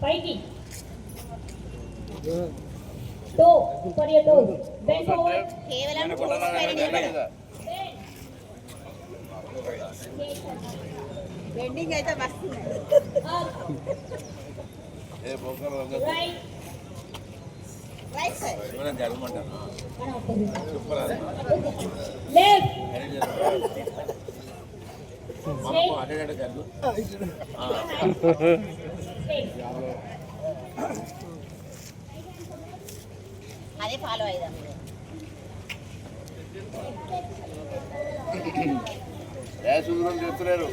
Fighting. Toe for your toes. Bend forward. Bending అయితే మస్తు. Right. Right side. Left. అదే follow అయిదాం. సుందరం చేస్తున్నారు.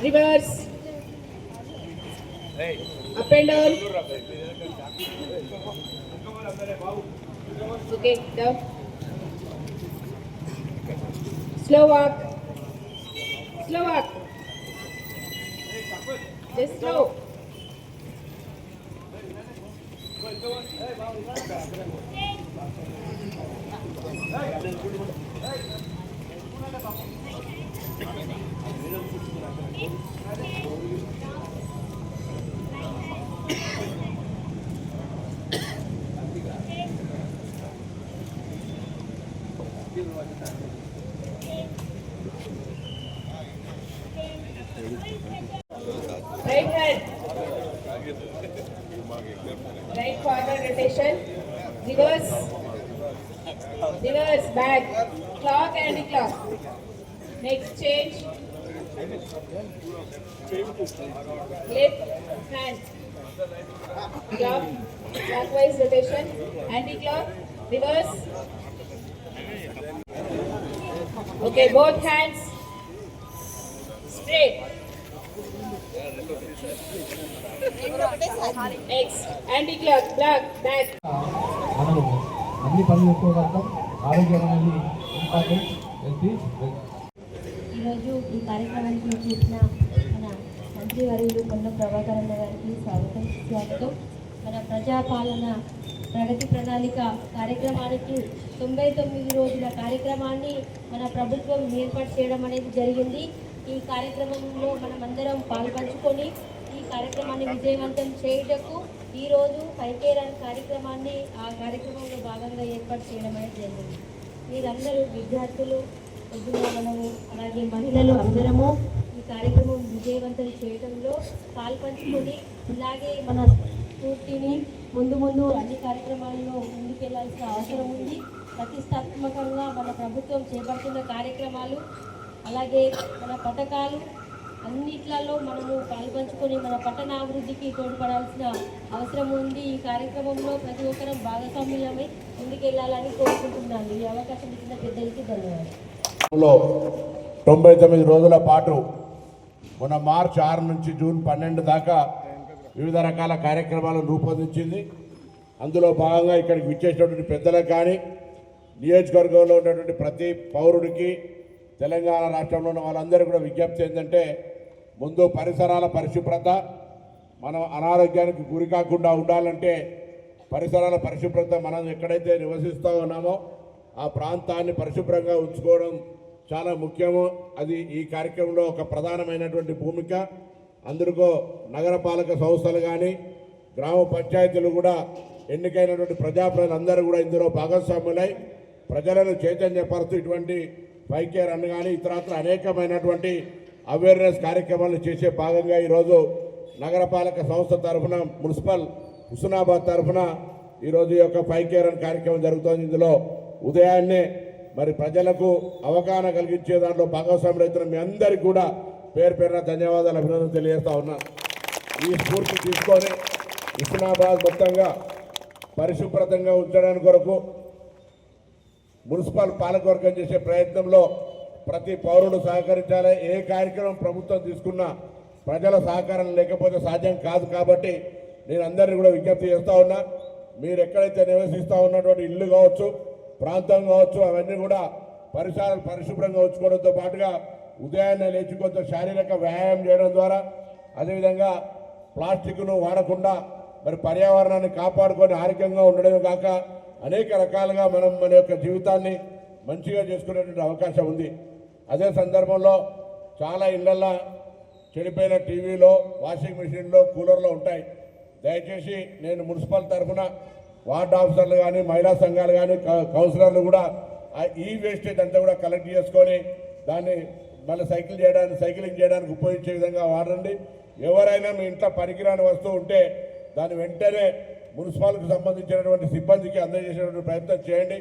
Reverse. Up and down. Okay, down. Slow walk. Slow walk. Just slow. Right hand. Right corner rotation. Reverse. Reverse back. Clock and clock. Next change. Left hand. Clock. Clockwise rotation. Anti-clock. Reverse. Okay, both hands straight. X. Anti-clock. Clock. Back. మనము అన్ని పనులు చేసుకోగలుగుతాం. ఆరోగ్యమైనది important. ఈరోజు ఈ కార్యక్రమానికి చేసిన మన మంత్రివర్యులు పొన్నం ప్రభాకర్ అన్న గారికి స్వాగతం. మన ప్రజాపాలన ప్రగతి ప్రణాళిక కార్యక్రమానికి 99 రోజుల కార్యక్రమాన్ని మన ప్రభుత్వం ఏర్పాటు చేయడం అనేది జరిగింది. ఈ కార్యక్రమంలో మనమందరం పాల్పంచుకొని ఈ కార్యక్రమాన్ని విజయవంతం చేయుటకు ఈరోజు ఫైకేరన్ కార్యక్రమాన్ని ఆ కార్యక్రమంలో భాగంగా ఏర్పాటు చేయడం అనేది జరిగింది. మీరందరూ విద్యార్థులు, మనము అలాగే మహిళలు అందరము ఈ కార్యక్రమం విజయవంతం చేయడంలో పాల్పంచుకొని ఇలాగే మన స్ఫూర్తిని ముందు అన్ని కార్యక్రమాల్లో ముందుకెళ్లాల్సిన అవసరం ఉంది. ప్రతిష్టాత్మకంగా మన ప్రభుత్వం చేపడుతున్న కార్యక్రమాలు అలాగే మన పథకాలు అన్నిట్లలో మనము పాల్పంచుకొని మన పట్టణ అభివృద్ధికి తోడ్పడాల్సిన అవసరం ఉంది. ఈ కార్యక్రమంలో ప్రతి ఒక్కరం భాగస్వామ్యమై ముందుకెళ్లాలని కోరుకుంటున్నాను. ఈ అవకాశం ఇచ్చిన పెద్దలకి ధన్యవాదాలు. 99 రోజుల పాటు మన మార్చి 6 నుంచి జూన్ 12 దాకా వివిధ రకాల కార్యక్రమాలను రూపొందించింది. అందులో భాగంగా ఇక్కడికి విచ్చేసినటువంటి పెద్దలకు కానీ నియోజకవర్గంలో ఉన్నటువంటి ప్రతి పౌరుడికి తెలంగాణ రాష్ట్రంలో ఉన్న వాళ్ళందరూ కూడా విజ్ఞప్తి ఏంటంటే, ముందు పరిసరాల పరిశుభ్రత. మనం అనారోగ్యానికి గురి కాకుండా ఉండాలంటే పరిసరాల పరిశుభ్రత, మనం ఎక్కడైతే నివసిస్తూ ఉన్నామో ఆ ప్రాంతాన్ని పరిశుభ్రంగా ఉంచుకోవడం చాలా ముఖ్యము. అది ఈ కార్యక్రమంలో ఒక ప్రధానమైనటువంటి భూమిక. అందులో నగరపాలక సంస్థలు కానీ గ్రామ పంచాయతీలు కూడా ఎన్నికైనటువంటి ప్రజాప్రతినిధులందరూ కూడా ఇందులో భాగస్వాములై ప్రజలను చైతన్యపరుస్తూ ఇటువంటి ఫైకేర్ అన్న కానీ ఇతరత్ర అనేకమైనటువంటి అవేర్నెస్ కార్యక్రమాలు చేసే భాగంగా ఈరోజు నగరపాలక సంస్థ తరఫున మున్సిపల్ హుస్నాబాద్ తరఫున ఈరోజు ఈ యొక్క ఫైకేర్ అన్న కార్యక్రమం జరుగుతోంది. ఇందులో ఉదయాన్నే మరి ప్రజలకు అవగాహన కలిగించే దాంట్లో భాగస్వాములైతున్న మీ అందరికీ కూడా పేరు పేరున ధన్యవాదాలు, అభినందనలు తెలియజేస్తా ఉన్నా. ఈ స్ఫూర్తి తీసుకొని హుస్నాబాద్ మొత్తంగా పరిశుభ్రతంగా ఉంచడానికి కొరకు మున్సిపల్ పాలకవర్గం చేసే ప్రయత్నంలో ప్రతి పౌరుడు సహకరించాలి. ఏ కార్యక్రమం ప్రభుత్వం తీసుకున్నా ప్రజల సహకారం లేకపోతే సాధ్యం కాదు. కాబట్టి నేను అందరినీ కూడా విజ్ఞప్తి చేస్తూ ఉన్నా, మీరు ఎక్కడైతే నివసిస్తూ ఉన్నటువంటి ఇల్లు కావచ్చు, ప్రాంతం కావచ్చు, అవన్నీ కూడా పరిసరాలు పరిశుభ్రంగా ఉంచుకోవడంతో పాటుగా ఉదయాన్నే లేచి కొంత శారీరక వ్యాయామం చేయడం ద్వారా, అదేవిధంగా ప్లాస్టిక్ను వాడకుండా మరి పర్యావరణాన్ని కాపాడుకొని ఆరోగ్యంగా ఉండడమే కాక అనేక రకాలుగా మనం మన యొక్క జీవితాన్ని మంచిగా చేసుకునేటువంటి అవకాశం ఉంది. అదే సందర్భంలో చాలా ఇళ్లల్లో చెడిపోయిన టీవీలో, వాషింగ్ మిషన్లో, కూలర్లో ఉంటాయి. దయచేసి నేను మున్సిపల్ తరఫున వార్డ్ ఆఫీసర్లు కానీ, మహిళా సంఘాలు కానీ, కౌన్సిలర్లు కూడా ఈ వేస్టేజ్ అంతా కూడా కలెక్ట్ చేసుకొని దాన్ని మళ్ళీ సైక్లింగ్ చేయడానికి ఉపయోగించే విధంగా వాడండి. ఎవరైనా మీ ఇంట్లో పనికిరాని వస్తువు ఉంటే దాన్ని వెంటనే మున్సిపాలిటీకి సంబంధించినటువంటి సిబ్బందికి అందజేసేటువంటి ప్రయత్నం చేయండి.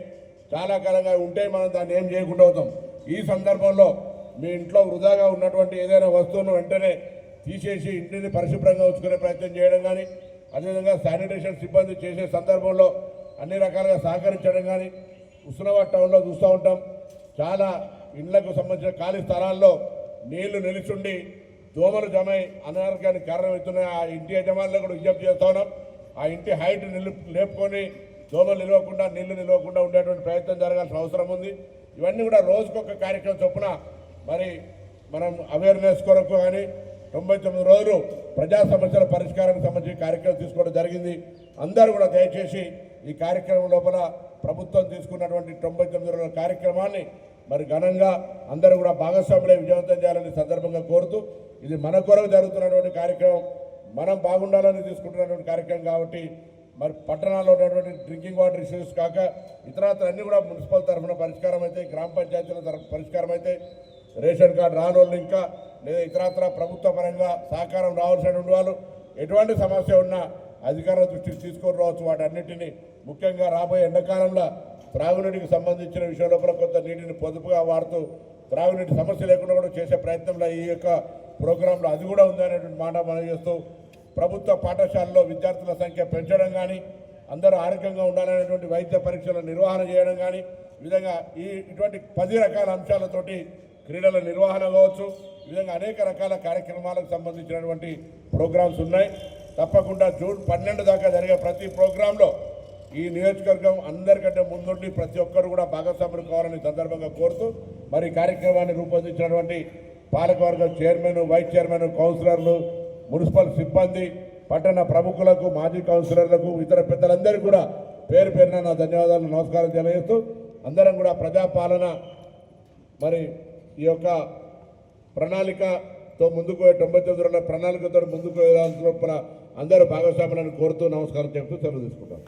చాలా కాలంగా ఉంటే మనం దాన్ని ఏం చేయకుండా అవుతాం. ఈ సందర్భంలో మీ ఇంట్లో వృధాగా ఉన్నటువంటి ఏదైనా వస్తువును వెంటనే తీసేసి ఇంటిని పరిశుభ్రంగా ఉంచుకునే ప్రయత్నం చేయడం కానీ, అదేవిధంగా శానిటేషన్ సిబ్బంది చేసే సందర్భంలో అన్ని రకాలుగా సహకరించడం కానీ, హుస్నాబాద్ టౌన్లో చూస్తూ ఉంటాం. చాలా ఇండ్లకు సంబంధించిన ఖాళీ స్థలాల్లో నీళ్లు నిలిచుండి దోమలు జమై అనారోగ్యానికి కారణమవుతున్నాయి. ఆ ఇంటి యజమానులు కూడా విజ్ఞప్తి చేస్తూ ఉన్నాం. ఆ ఇంటి హైట్ లేపుకొని దోమలు నిలవకుండా, నీళ్లు నిలవకుండా ఉండేటువంటి ప్రయత్నం జరగాల్సిన అవసరం ఉంది. ఇవన్నీ కూడా రోజుకొక కార్యక్రమం చొప్పున మరి మనం అవేర్నెస్ కొరకు కానీ 99 రోజులు ప్రజా సమస్యల పరిష్కారానికి సంబంధించి కార్యక్రమం తీసుకోవడం జరిగింది. అందరూ కూడా దయచేసి ఈ కార్యక్రమం లోపల ప్రభుత్వం తీసుకున్నటువంటి 99 రోజుల కార్యక్రమాన్ని మరి ఘనంగా అందరూ కూడా భాగస్వాములై విజయవంతం చేయాలని సందర్భంగా కోరుతూ, ఇది మన కొరకు జరుగుతున్నటువంటి కార్యక్రమం, మనం బాగుండాలని తీసుకుంటున్నటువంటి కార్యక్రమం కాబట్టి మరి పట్టణాల్లో ఉన్నటువంటి డ్రింకింగ్ వాటర్ ఇష్యూస్ కాక ఇతరత్ర అన్నీ కూడా మున్సిపల్ తరఫున పరిష్కారం అయితే, గ్రామ పంచాయతీల తరఫున పరిష్కారం అయితే, రేషన్ కార్డు రానోళ్ళు ఇంకా లేదా ఇతరత్ర ప్రభుత్వ పరంగా సహకారం రావాల్సినటువంటి వాళ్ళు ఎటువంటి సమస్య ఉన్నా అధికారుల దృష్టికి తీసుకొని రావచ్చు. వాటన్నిటిని ముఖ్యంగా రాబోయే ఎండాకాలంలో త్రాగునీటికి సంబంధించిన విషయంలో కూడా కొంత నీటిని పొదుపుగా వాడుతూ త్రాగునీటి సమస్య లేకుండా కూడా చేసే ప్రయత్నంలో ఈ యొక్క ప్రోగ్రాంలో అది కూడా ఉందనేటువంటి మాట మనం చేస్తూ, ప్రభుత్వ పాఠశాలలో విద్యార్థుల సంఖ్య పెంచడం కానీ, అందరూ ఆరోగ్యంగా ఉండాలనేటువంటి వైద్య పరీక్షల నిర్వహణ చేయడం కానీ, ఈ విధంగా ఇటువంటి 10 రకాల అంశాలతోటి క్రీడల నిర్వహణ కావచ్చు, ఈ విధంగా అనేక రకాల కార్యక్రమాలకు సంబంధించినటువంటి ప్రోగ్రామ్స్ ఉన్నాయి. తప్పకుండా జూన్ 12 దాకా జరిగే ప్రతి ప్రోగ్రాంలో ఈ నియోజకవర్గం అందరికంటే ముందుండి ప్రతి ఒక్కరు కూడా భాగస్వాములు కావాలని సందర్భంగా కోరుతూ, మరి కార్యక్రమాన్ని రూపొందించినటువంటి పాలకవర్గం చైర్మన్, వైస్ చైర్మన్, కౌన్సిలర్లు, మున్సిపల్ సిబ్బంది, పట్టణ ప్రముఖులకు, మాజీ కౌన్సిలర్లకు, ఇతర పెద్దలందరికీ కూడా పేరు పేరున నా ధన్యవాదాలు, నమస్కారం తెలియజేస్తూ, అందరం కూడా ప్రజాపాలన మరి ఈ యొక్క ప్రణాళికతో ముందుకు 99 రోజుల ప్రణాళికతో ముందుకు అందరూ భాగస్వాములను కోరుతూ నమస్కారం చెప్తూ సెలవు తీసుకుంటాం.